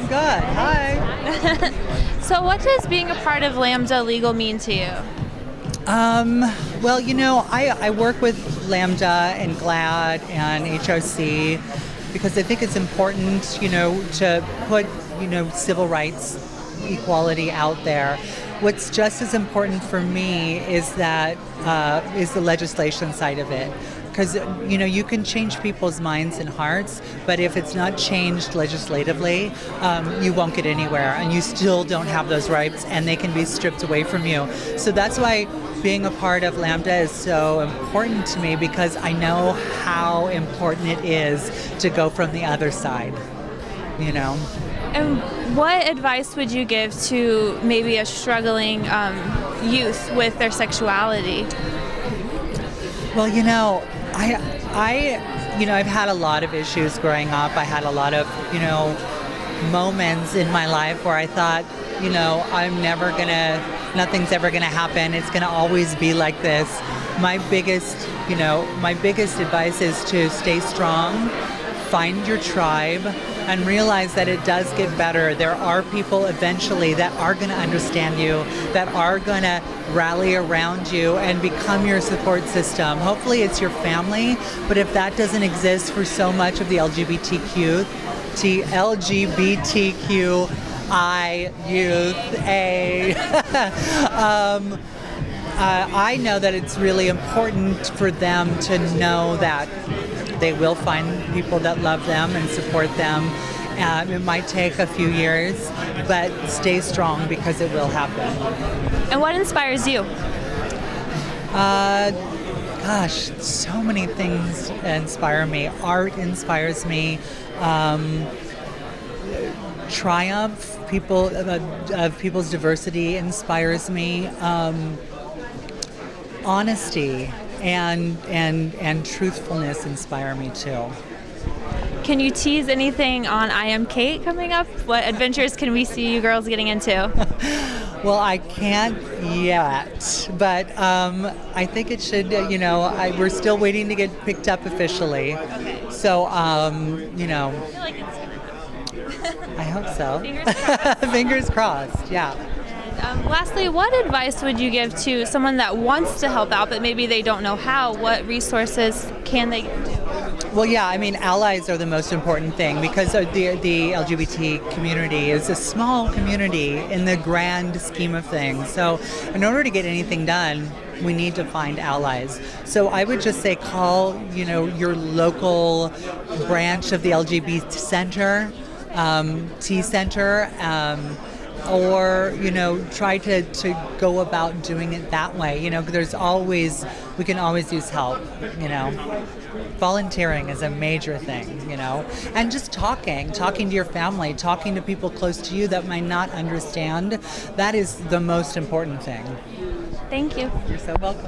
I'm good. Hi. So what does being a part of Lambda Legal mean to you? Well, I work with Lambda and GLAD and HRC because I think it's important, to put, civil rights equality out there. What's just as important for me is that is the legislation side of it. Because you can change people's minds and hearts, but if it's not changed legislatively, you won't get anywhere, and you still don't have those rights, and they can be stripped away from you. So that's why being a part of Lambda is so important to me, because I know how important it is to go from the other side. And what advice would you give to maybe a struggling youth with their sexuality? Well, I've had a lot of issues growing up. I had a lot of, moments in my life where I thought, nothing's ever gonna happen. It's gonna always be like this. My biggest advice is to stay strong, find your tribe, and realize that it does get better. There are people eventually that are going to understand you, that are going to rally around you and become your support system. Hopefully it's your family, but if that doesn't exist for so much of the LGBTQI youth, I know that it's really important for them to know that they will find people that love them and support them. It might take a few years, but stay strong because it will happen. And what inspires you? Gosh, so many things inspire me. Art inspires me. Triumph of people's diversity inspires me. Honesty and truthfulness inspire me too. Can you tease anything on I Am Kate coming up? What adventures can we see you girls getting into? Well, I can't yet, but I think it should, we're still waiting to get picked up officially. Okay. So, I feel like it's gonna happen. I hope so. Fingers crossed. Fingers crossed, yeah. Lastly, what advice would you give to someone that wants to help out, but maybe they don't know how? What resources can they get to? Well, yeah, allies are the most important thing, because the LGBT community is a small community in the grand scheme of things. So in order to get anything done, we need to find allies. So I would just say call, your local branch of the LGBT Center, T Center, or try to go about doing it that way. We can always use help. Volunteering is a major thing. And just talking to your family, talking to people close to you that might not understand. That is the most important thing. Thank you. You're so welcome.